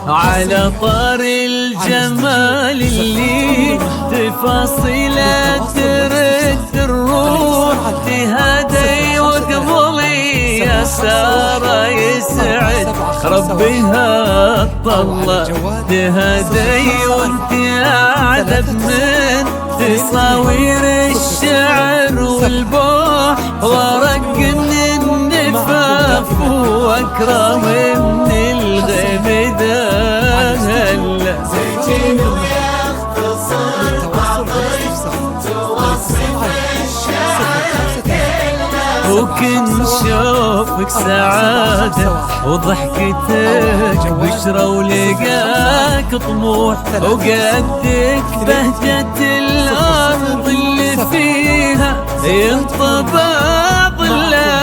على طار الجمال اللي تفاصيله ترد الروح تهدي وقبلي يا سارة يسعد ربها طلع تهدي وانت اعذب من تصاوير الشعر والبوح ورق من النفاف واكرم من الغيب ذا هلا زيتين ويختصر عطيف توصف الشعر وكن شوفك سعادة وضحكتك بشرى ولقاك طموح وقدك بهجة الأرض اللي فيها ينطبع ظلها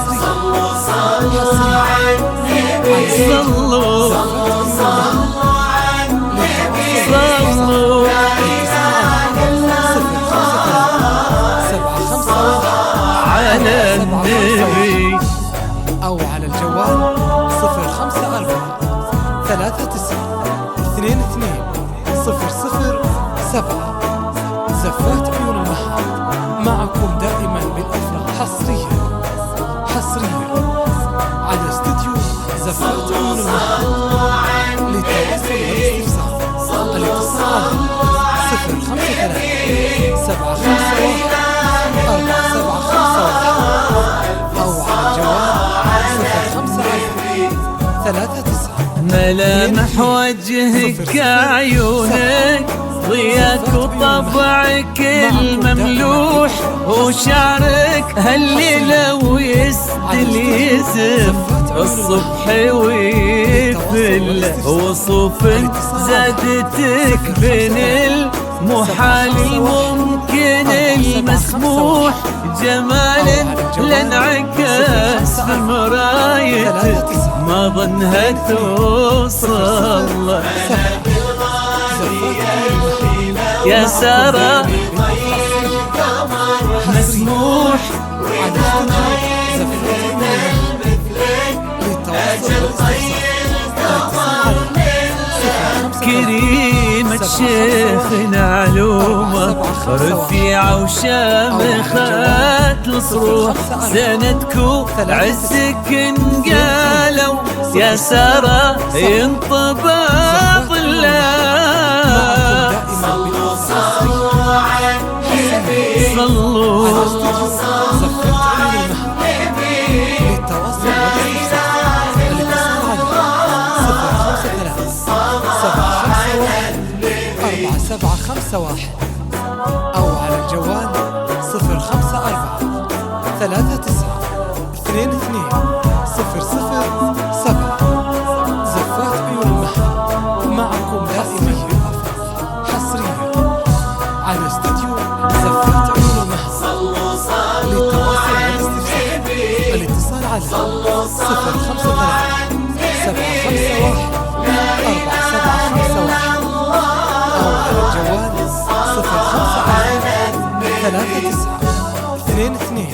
صلوا على النبي صلوا على النبي صلوا على النبي أو على الجوال 054-39-22-007. زفات عيون المحط معكم دائما بالأفراح حصريا على استديو زفات عيون المحط. للتواصل والاستفسار الاتصال 054-751-4751 أو على الجوال 054-39. ملامح وجهك عيونك ضياك وطبعك المملوح وشعرك هالليلة ويسدل يزف الصبح ويفل وصوف زادتك بين المحال الممكن المسموح جمال لانعكس في مرايتك ما ظنها توصل يا سارة مسموح كريمة شيخنا علومة رفيعة وشامخة الصروح سندكو عزك انقالوا يا سارة ينطبع ظلها صلوا على النبي صلوا أو على الجوال 054-39-22-007. زفات عيون المحط معكم دائما بالأفراح حصريا على استديو زفات عيون المحط. للتواصل والاستفسار الاتصال على 054-751-4751 أو على الجوال 054-39-22.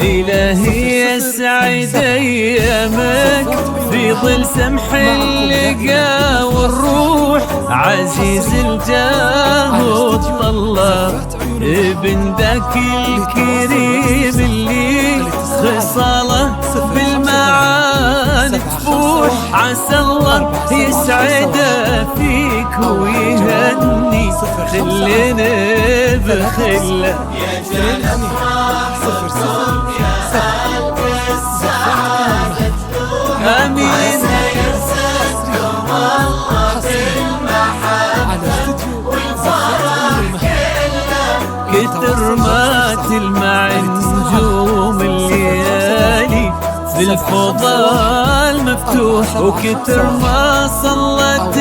إلهي يسعد أيامك في ظل سمح اللقا والروح عزيز الجاه والطلة ابن ذاك الكريم اللي خصاله بالمعاني تفوح عسى الله يسعده فيك ويهني خلينا بخله آمين كتر ما تلمع نجوم الليالي بالفضاء المفتوح وكتر ما صلت